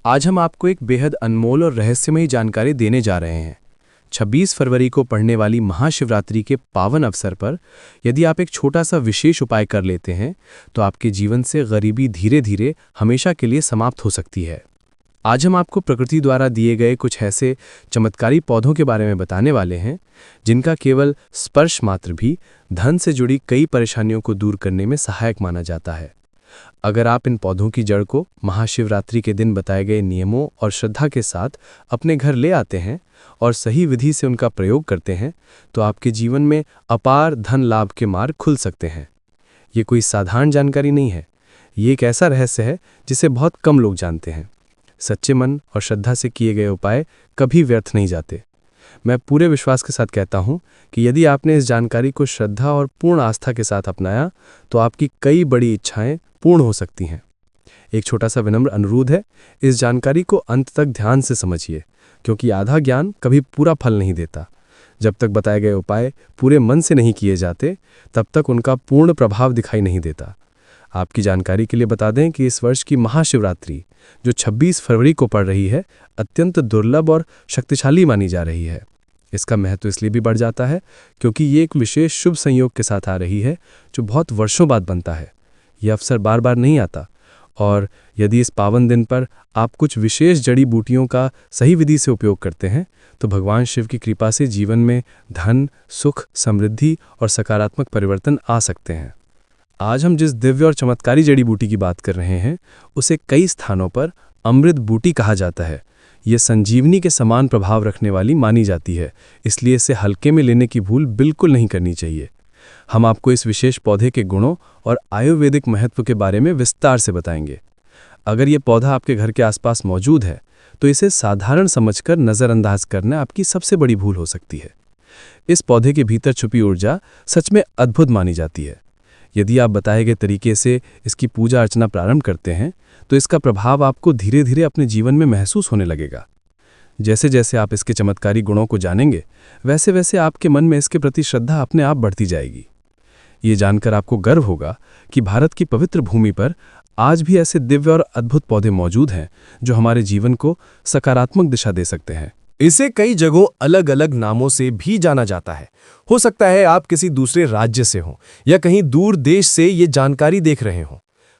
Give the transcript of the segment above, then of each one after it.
आज हम आपको एक बेहद अनमोल और रहस्यमयी जानकारी देने जा रहे हैं। 26 फरवरी को पड़ने वाली महाशिवरात्रि के पावन अवसर पर यदि आप एक छोटा सा विशेष उपाय कर लेते हैं तो आपके जीवन से गरीबी धीरे धीरे हमेशा के लिए समाप्त हो सकती है। आज हम आपको प्रकृति द्वारा दिए गए कुछ ऐसे चमत्कारी पौधों के बारे में बताने वाले हैं जिनका केवल स्पर्श मात्र भी धन से जुड़ी कई परेशानियों को दूर करने में सहायक माना जाता है। अगर आप इन पौधों की जड़ को महाशिवरात्रि के दिन बताए गए नियमों और श्रद्धा के साथ अपने घर ले आते हैं और सही विधि से उनका प्रयोग करते हैं तो आपके जीवन में अपार धन लाभ के मार्ग खुल सकते हैं। ये कोई साधारण जानकारी नहीं है, ये एक ऐसा रहस्य है जिसे बहुत कम लोग जानते हैं। सच्चे मन और श्रद्धा से किए गए उपाय कभी व्यर्थ नहीं जाते। मैं पूरे विश्वास के साथ कहता हूं कि यदि आपने इस जानकारी को श्रद्धा और पूर्ण आस्था के साथ अपनाया तो आपकी कई बड़ी इच्छाएं पूर्ण हो सकती हैं। एक छोटा सा विनम्र अनुरोध है, इस जानकारी को अंत तक ध्यान से समझिए, क्योंकि आधा ज्ञान कभी पूरा फल नहीं देता। जब तक बताए गए उपाय पूरे मन से नहीं किए जाते तब तक उनका पूर्ण प्रभाव दिखाई नहीं देता। आपकी जानकारी के लिए बता दें कि इस वर्ष की महाशिवरात्रि जो 26 फरवरी को पड़ रही है अत्यंत दुर्लभ और शक्तिशाली मानी जा रही है। इसका महत्व इसलिए भी बढ़ जाता है क्योंकि ये एक विशेष शुभ संयोग के साथ आ रही है जो बहुत वर्षों बाद बनता है। यह अवसर बार बार नहीं आता और यदि इस पावन दिन पर आप कुछ विशेष जड़ी बूटियों का सही विधि से उपयोग करते हैं तो भगवान शिव की कृपा से जीवन में धन, सुख, समृद्धि और सकारात्मक परिवर्तन आ सकते हैं। आज हम जिस दिव्य और चमत्कारी जड़ी बूटी की बात कर रहे हैं उसे कई स्थानों पर अमृत बूटी कहा जाता है। ये संजीवनी के समान प्रभाव रखने वाली मानी जाती है, इसलिए इसे हल्के में लेने की भूल बिल्कुल नहीं करनी चाहिए। हम आपको इस विशेष पौधे के गुणों और आयुर्वेदिक महत्व के बारे में विस्तार से बताएंगे। अगर ये पौधा आपके घर के आसपास मौजूद है तो इसे साधारण समझकर नज़रअंदाज करना आपकी सबसे बड़ी भूल हो सकती है। इस पौधे के भीतर छुपी ऊर्जा सच में अद्भुत मानी जाती है। यदि आप बताए गए तरीके से इसकी पूजा अर्चना प्रारंभ करते हैं तो इसका प्रभाव आपको धीरे धीरे अपने जीवन में महसूस होने लगेगा। जैसे जैसे आप इसके चमत्कारी गुणों को जानेंगे वैसे वैसे आपके मन में इसके प्रति श्रद्धा अपने आप बढ़ती जाएगी। ये जानकर आपको गर्व होगा कि भारत की पवित्र भूमि पर आज भी ऐसे दिव्य और अद्भुत पौधे मौजूद हैं जो हमारे जीवन को सकारात्मक दिशा दे सकते हैं। इसे कई जगहों अलग अलग नामों से भी जाना जाता है। हो सकता है आप किसी दूसरे राज्य से हों या कहीं दूर देश से ये जानकारी देख रहे हों।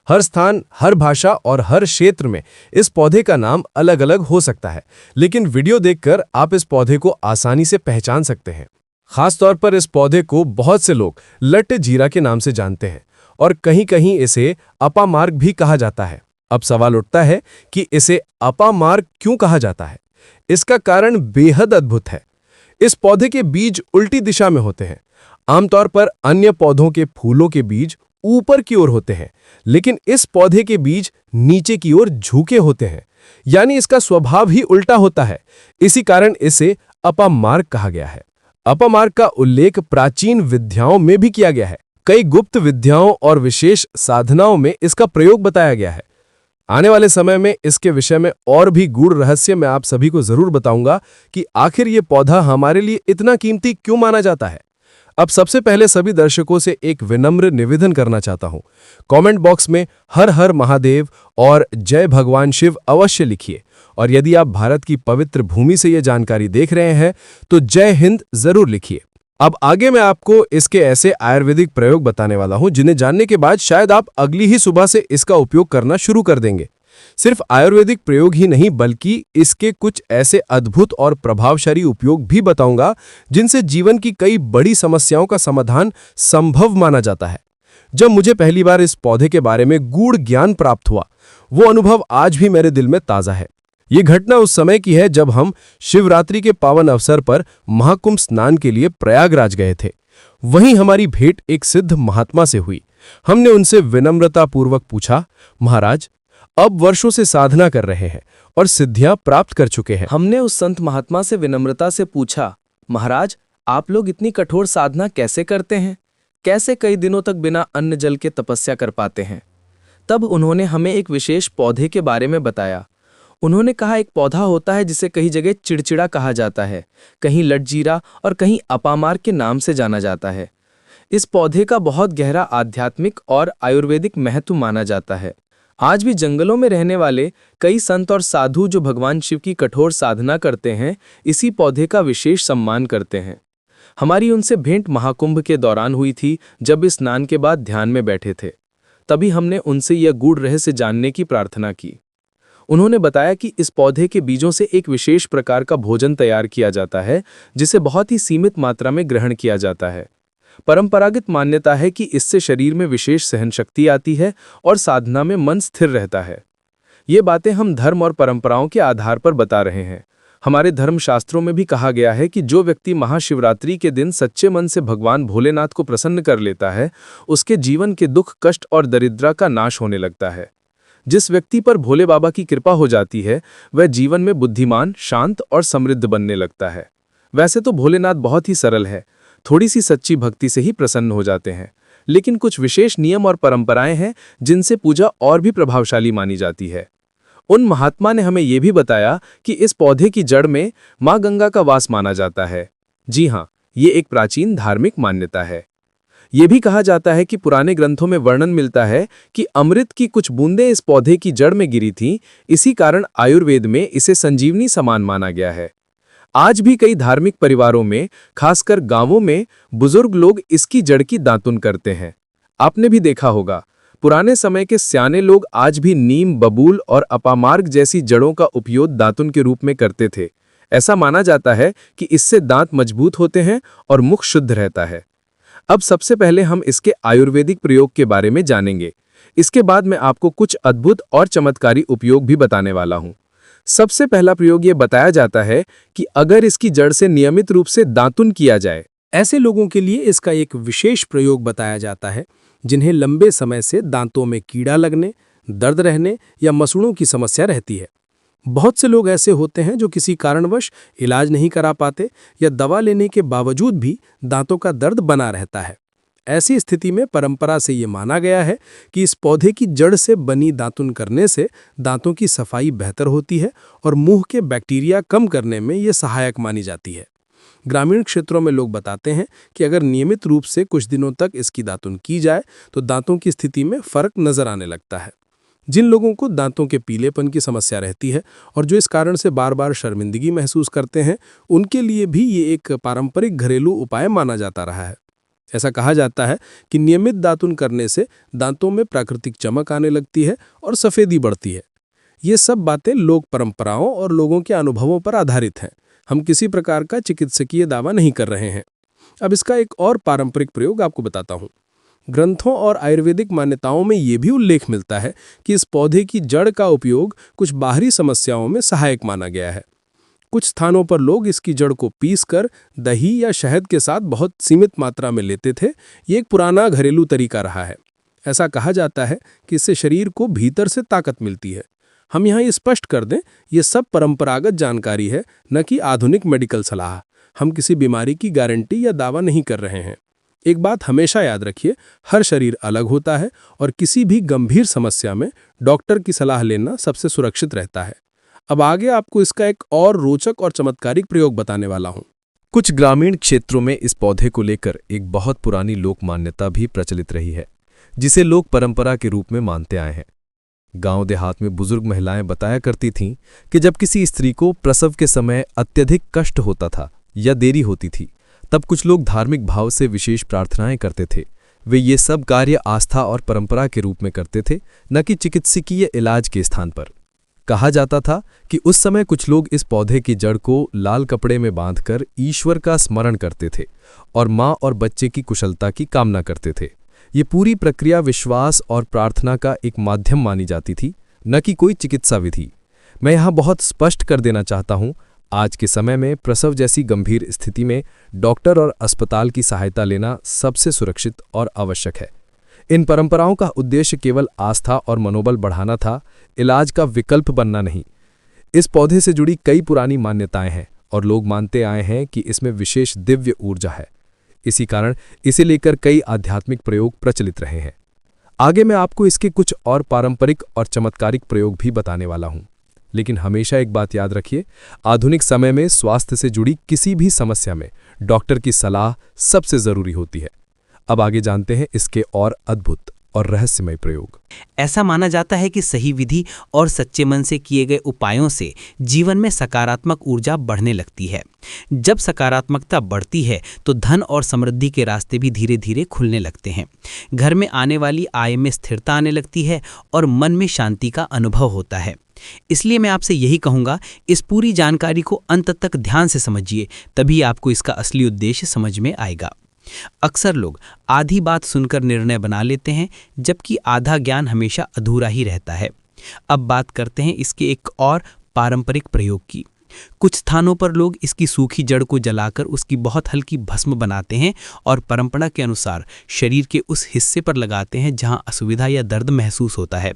हर स्थान, हर भाषा और हर क्षेत्र में इस पौधे का नाम अलग अलग हो सकता है, लेकिन वीडियो देखकर आप इस पौधे को आसानी से पहचान सकते हैं। खासतौर पर इस पौधे को बहुत से लोग लट्ट जीरा के नाम से जानते हैं और कहीं कहीं इसे अपामार्ग भी कहा जाता है। अब सवाल उठता है कि इसे अपामार्ग क्यों कहा जाता है? इसका कारण बेहद अद्भुत है। इस पौधे के बीज उल्टी दिशा में होते हैं। आमतौर पर अन्य पौधों के फूलों के बीज ऊपर की ओर होते हैं, लेकिन इस पौधे के बीज नीचे की ओर झुके होते हैं, यानी इसका स्वभाव ही उल्टा होता है। इसी कारण इसे अपामार्ग कहा गया है। अपामार्ग का उल्लेख प्राचीन विद्याओं में भी किया गया है। कई गुप्त विद्याओं और विशेष साधनाओं में इसका प्रयोग बताया गया है। आने वाले समय में इसके विषय में और भी गूढ़ रहस्य मैं आप सभी को जरूर बताऊंगा कि आखिर ये पौधा हमारे लिए इतना कीमती क्यों माना जाता है। अब सबसे पहले सभी दर्शकों से एक विनम्र निवेदन करना चाहता हूं। कमेंट बॉक्स में हर हर महादेव और जय भगवान शिव अवश्य लिखिए, और यदि आप भारत की पवित्र भूमि से यह जानकारी देख रहे हैं तो जय हिंद जरूर लिखिए। अब आगे मैं आपको इसके ऐसे आयुर्वेदिक प्रयोग बताने वाला हूं जिन्हें जानने के बाद शायद आप अगली ही सुबह से इसका उपयोग करना शुरू कर देंगे। सिर्फ आयुर्वेदिक प्रयोग ही नहीं बल्कि इसके कुछ ऐसे अद्भुत और प्रभावशाली उपयोग भी बताऊंगा जिनसे जीवन की कई बड़ी समस्याओं का समाधान संभव माना जाता है। जब मुझे पहली बार इस पौधे के बारे में गूढ़ ज्ञान प्राप्त हुआ, वो अनुभव आज भी मेरे दिल में ताजा है। ये घटना उस समय की है जब हम शिवरात्रि के पावन अवसर पर महाकुंभ स्नान के लिए प्रयागराज गए थे। वहीं हमारी भेंट एक सिद्ध महात्मा से हुई। हमने उनसे विनम्रतापूर्वक पूछा, महाराज, अब वर्षों से साधना कर रहे हैं और सिद्धियां प्राप्त कर चुके हैं। हमने उस संत महात्मा से विनम्रता से पूछा, महाराज, आप लोग इतनी कठोर साधना कैसे करते हैं? कैसे कई दिनों तक बिना अन्न जल के तपस्या कर पाते हैं? तब उन्होंने हमें एक विशेष पौधे के बारे में बताया। उन्होंने कहा, एक पौधा होता है जिसे कई जगह चिड़चिड़ा कहा जाता है, कहीं लटजीरा और कहीं अपामार्ग के नाम से जाना जाता है। इस पौधे का बहुत गहरा आध्यात्मिक और आयुर्वेदिक महत्व माना जाता है। आज भी जंगलों में रहने वाले कई संत और साधु जो भगवान शिव की कठोर साधना करते हैं, इसी पौधे का विशेष सम्मान करते हैं। हमारी उनसे भेंट महाकुंभ के दौरान हुई थी, जब स्नान के बाद ध्यान में बैठे थे। तभी हमने उनसे यह गूढ़ रहस्य जानने की प्रार्थना की। उन्होंने बताया कि इस पौधे के बीजों से एक विशेष प्रकार का भोजन तैयार किया जाता है, जिसे बहुत ही सीमित मात्रा में ग्रहण किया जाता है। परंपरागत मान्यता है कि इससे शरीर में विशेष सहन शक्ति आती है और साधना में मन स्थिर रहता है। ये बातें हम धर्म और परंपराओं के आधार पर बता रहे हैं। हमारे धर्मशास्त्रों में भी कहा गया है कि जो व्यक्ति महाशिवरात्रि के दिन सच्चे मन से भगवान भोलेनाथ को प्रसन्न कर लेता है, उसके जीवन के दुख, कष्ट और दरिद्रता का नाश होने लगता है। जिस व्यक्ति पर भोले बाबा की कृपा हो जाती है, वह जीवन में बुद्धिमान, शांत और समृद्ध बनने लगता है। वैसे तो भोलेनाथ बहुत ही सरल है, थोड़ी सी सच्ची भक्ति से ही प्रसन्न हो जाते हैं, लेकिन कुछ विशेष नियम और परंपराएं हैं जिनसे पूजा और भी प्रभावशाली मानी जाती है। उन महात्मा ने हमें यह भी बताया कि इस पौधे की जड़ में माँ गंगा का वास माना जाता है। जी हाँ, ये एक प्राचीन धार्मिक मान्यता है। ये भी कहा जाता है कि पुराने ग्रंथों में वर्णन मिलता है कि अमृत की कुछ बूंदें इस पौधे की जड़ में गिरी थीं, इसी कारण आयुर्वेद में इसे संजीवनी समान माना गया है। आज भी कई धार्मिक परिवारों में, खासकर गांवों में, बुजुर्ग लोग इसकी जड़ की दातुन करते हैं। आपने भी देखा होगा, पुराने समय के स्याने लोग आज भी नीम, बबूल और अपामार्ग जैसी जड़ों का उपयोग दातुन के रूप में करते थे। ऐसा माना जाता है कि इससे दांत मजबूत होते हैं और मुख शुद्ध रहता है। अब सबसे पहले हम इसके आयुर्वेदिक प्रयोग के बारे में जानेंगे। इसके बाद मैं आपको कुछ अद्भुत और चमत्कारी उपयोग भी बताने वाला हूं। सबसे पहला प्रयोग ये बताया जाता है कि अगर इसकी जड़ से नियमित रूप से दातुन किया जाए, ऐसे लोगों के लिए इसका एक विशेष प्रयोग बताया जाता है जिन्हें लंबे समय से दांतों में कीड़ा लगने, दर्द रहने या मसूड़ों की समस्या रहती है। बहुत से लोग ऐसे होते हैं जो किसी कारणवश इलाज नहीं करा पाते या दवा लेने के बावजूद भी दांतों का दर्द बना रहता है। ऐसी स्थिति में परंपरा से ये माना गया है कि इस पौधे की जड़ से बनी दातुन करने से दांतों की सफाई बेहतर होती है और मुंह के बैक्टीरिया कम करने में ये सहायक मानी जाती है। ग्रामीण क्षेत्रों में लोग बताते हैं कि अगर नियमित रूप से कुछ दिनों तक इसकी दातुन की जाए तो दांतों की स्थिति में फर्क नजर आने लगता है। जिन लोगों को दांतों के पीलेपन की समस्या रहती है और जो इस कारण से बार बार शर्मिंदगी महसूस करते हैं, उनके लिए भी ये एक पारंपरिक घरेलू उपाय माना जाता रहा है। ऐसा कहा जाता है कि नियमित दातुन करने से दांतों में प्राकृतिक चमक आने लगती है और सफेदी बढ़ती है। ये सब बातें लोक परंपराओं और लोगों के अनुभवों पर आधारित हैं। हम किसी प्रकार का चिकित्सकीय दावा नहीं कर रहे हैं। अब इसका एक और पारंपरिक प्रयोग आपको बताता हूँ। ग्रंथों और आयुर्वेदिक मान्यताओं में ये भी उल्लेख मिलता है कि इस पौधे की जड़ का उपयोग कुछ बाहरी समस्याओं में सहायक माना गया है। कुछ स्थानों पर लोग इसकी जड़ को पीसकर दही या शहद के साथ बहुत सीमित मात्रा में लेते थे। ये एक पुराना घरेलू तरीका रहा है। ऐसा कहा जाता है कि इससे शरीर को भीतर से ताकत मिलती है। हम यहाँ ये स्पष्ट कर दें, ये सब परंपरागत जानकारी है, न कि आधुनिक मेडिकल सलाह। हम किसी बीमारी की गारंटी या दावा नहीं कर रहे हैं। एक बात हमेशा याद रखिए, हर शरीर अलग होता है और किसी भी गंभीर समस्या में डॉक्टर की सलाह लेना सबसे सुरक्षित रहता है। अब आगे आपको इसका एक और रोचक और चमत्कारिक प्रयोग बताने वाला हूँ। कुछ ग्रामीण क्षेत्रों में इस पौधे को लेकर एक बहुत पुरानी लोक मान्यता भी प्रचलित रही है, जिसे लोग परंपरा के रूप में मानते आए हैं। गांव देहात में बुजुर्ग महिलाएं बताया करती थीं कि जब किसी स्त्री को प्रसव के समय अत्यधिक कष्ट होता था या देरी होती थी, तब कुछ लोग धार्मिक भाव से विशेष प्रार्थनाएं करते थे। वे ये सब कार्य आस्था और परंपरा के रूप में करते थे, न कि चिकित्सकीय इलाज के स्थान पर। कहा जाता था कि उस समय कुछ लोग इस पौधे की जड़ को लाल कपड़े में बांधकर ईश्वर का स्मरण करते थे और माँ और बच्चे की कुशलता की कामना करते थे। ये पूरी प्रक्रिया विश्वास और प्रार्थना का एक माध्यम मानी जाती थी, न कि कोई चिकित्सा विधि। मैं यहाँ बहुत स्पष्ट कर देना चाहता हूँ, आज के समय में प्रसव जैसी गंभीर स्थिति में डॉक्टर और अस्पताल की सहायता लेना सबसे सुरक्षित और आवश्यक है। इन परंपराओं का उद्देश्य केवल आस्था और मनोबल बढ़ाना था, इलाज का विकल्प बनना नहीं। इस पौधे से जुड़ी कई पुरानी मान्यताएं हैं और लोग मानते आए हैं कि इसमें विशेष दिव्य ऊर्जा है। इसी कारण इसे लेकर कई आध्यात्मिक प्रयोग प्रचलित रहे हैं। आगे मैं आपको इसके कुछ और पारंपरिक और चमत्कारिक प्रयोग भी बताने वाला हूं। लेकिन हमेशा एक बात याद रखिए, आधुनिक समय में स्वास्थ्य से जुड़ी किसी भी समस्या में डॉक्टर की सलाह सबसे जरूरी होती है। अब आगे जानते हैं इसके और अद्भुत और रहस्यमय प्रयोग। ऐसा माना जाता है कि सही विधि और सच्चे मन से किए गए उपायों से जीवन में सकारात्मक ऊर्जा बढ़ने लगती है। जब सकारात्मकता बढ़ती है तो धन और समृद्धि के रास्ते भी धीरे धीरे खुलने लगते हैं। घर में आने वाली आय में स्थिरता आने लगती है और मन में शांति का अनुभव होता है। इसलिए मैं आपसे यही कहूँगा, इस पूरी जानकारी को अंत तक ध्यान से समझिए, तभी आपको इसका असली उद्देश्य समझ में आएगा। अक्सर लोग आधी बात सुनकर निर्णय बना लेते हैं, जबकि आधा ज्ञान हमेशा अधूरा ही रहता है। अब बात करते हैं इसके एक और पारंपरिक प्रयोग की। कुछ स्थानों पर लोग इसकी सूखी जड़ को जलाकर उसकी बहुत हल्की भस्म बनाते हैं और परंपरा के अनुसार शरीर के उस हिस्से पर लगाते हैं जहां असुविधा या दर्द महसूस होता है।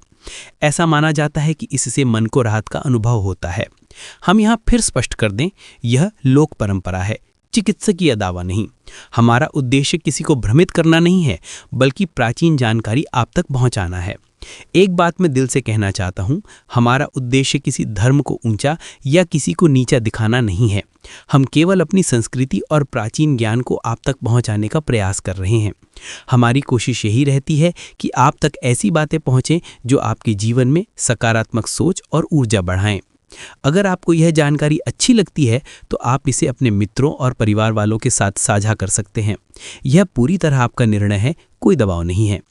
ऐसा माना जाता है कि इससे मन को राहत का अनुभव होता है। हम यहां फिर स्पष्ट कर दें, यह लोक परंपरा है, चिकित्सकीय दावा नहीं। हमारा उद्देश्य किसी को भ्रमित करना नहीं है, बल्कि प्राचीन जानकारी आप तक पहुंचाना है। एक बात मैं दिल से कहना चाहता हूं, हमारा उद्देश्य किसी धर्म को ऊंचा या किसी को नीचा दिखाना नहीं है। हम केवल अपनी संस्कृति और प्राचीन ज्ञान को आप तक पहुंचाने का प्रयास कर रहे हैं। हमारी कोशिश यही रहती है कि आप तक ऐसी बातें पहुंचें जो आपके जीवन में सकारात्मक सोच और ऊर्जा बढ़ाएं। अगर आपको यह जानकारी अच्छी लगती है तो आप इसे अपने मित्रों और परिवार वालों के साथ साझा कर सकते हैं। यह पूरी तरह आपका निर्णय है, कोई दबाव नहीं है।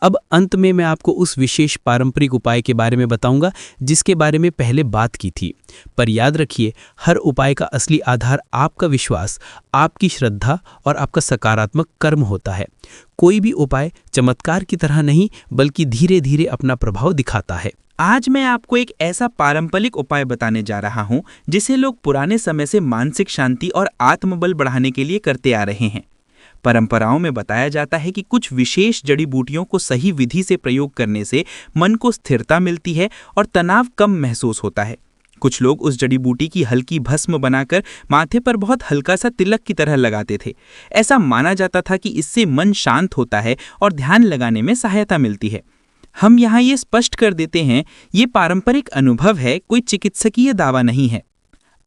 अब अंत में मैं आपको उस विशेष पारंपरिक उपाय के बारे में बताऊंगा जिसके बारे में पहले बात की थी। पर याद रखिए, हर उपाय का असली आधार आपका विश्वास, आपकी श्रद्धा और आपका सकारात्मक कर्म होता है। कोई भी उपाय चमत्कार की तरह नहीं, बल्कि धीरे धीरे अपना प्रभाव दिखाता है। आज मैं आपको एक ऐसा पारंपरिक उपाय बताने जा रहा हूं जिसे लोग पुराने समय से मानसिक शांति और आत्मबल बढ़ाने के लिए करते आ रहे हैं। परंपराओं में बताया जाता है कि कुछ विशेष जड़ी बूटियों को सही विधि से प्रयोग करने से मन को स्थिरता मिलती है और तनाव कम महसूस होता है। कुछ लोग उस जड़ी बूटी की हल्की भस्म बनाकर माथे पर बहुत हल्का सा तिलक की तरह लगाते थे। ऐसा माना जाता था कि इससे मन शांत होता है और ध्यान लगाने में सहायता मिलती है। हम यहाँ ये स्पष्ट कर देते हैं, ये पारंपरिक अनुभव है, कोई चिकित्सकीय दावा नहीं है।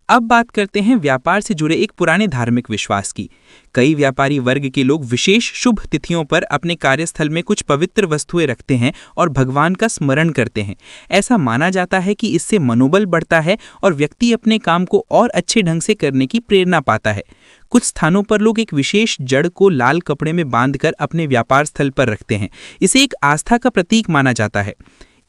अब बात करते हैं व्यापार से जुड़े एक पुराने धार्मिक विश्वास की। कई व्यापारी वर्ग के लोग विशेष शुभ तिथियों पर अपने कार्यस्थल में कुछ पवित्र वस्तुएं रखते हैं और भगवान का स्मरण करते हैं। ऐसा माना जाता है कि इससे मनोबल बढ़ता है और व्यक्ति अपने काम को और अच्छे ढंग से करने की प्रेरणा पाता है। कुछ स्थानों पर लोग एक विशेष जड़ को लाल कपड़े में बांधकर अपने व्यापार स्थल पर रखते हैं। इसे एक आस्था का प्रतीक माना जाता है।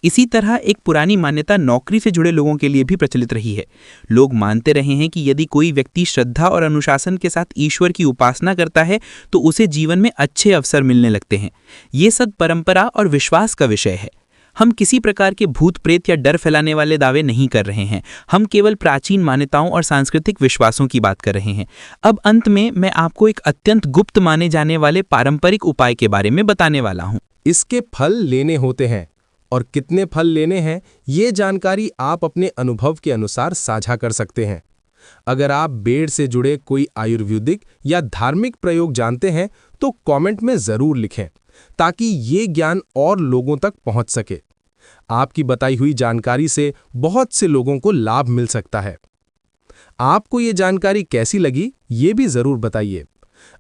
इसी तरह एक पुरानी मान्यता नौकरी से जुड़े लोगों के लिए भी प्रचलित रही है। लोग मानते रहे हैं कि यदि कोई व्यक्ति श्रद्धा और अनुशासन के साथ ईश्वर की उपासना करता है तो उसे जीवन में अच्छे अवसर मिलने लगते हैं। ये सब परंपरा और विश्वास का विषय है। हम किसी प्रकार के भूत प्रेत या डर फैलाने वाले दावे नहीं कर रहे हैं। हम केवल प्राचीन मान्यताओं और सांस्कृतिक विश्वासों की बात कर रहे हैं। अब अंत में मैं आपको एक अत्यंत गुप्त माने जाने वाले पारंपरिक उपाय के बारे में बताने वाला हूँ। इसके फल लेने होते हैं और कितने फल लेने हैं, ये जानकारी आप अपने अनुभव के अनुसार साझा कर सकते हैं। अगर आप बेड से जुड़े कोई आयुर्वेदिक या धार्मिक प्रयोग जानते हैं तो कमेंट में जरूर लिखें, ताकि ये ज्ञान और लोगों तक पहुंच सके। आपकी बताई हुई जानकारी से बहुत से लोगों को लाभ मिल सकता है। आपको ये जानकारी कैसी लगी, ये भी जरूर बताइए।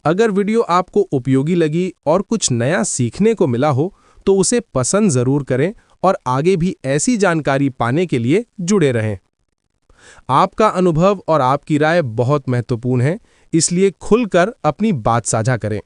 अगर वीडियो आपको उपयोगी लगी और कुछ नया सीखने को मिला हो तो उसे पसंद जरूर करें और आगे भी ऐसी जानकारी पाने के लिए जुड़े रहें। आपका अनुभव और आपकी राय बहुत महत्वपूर्ण है, इसलिए खुलकर अपनी बात साझा करें।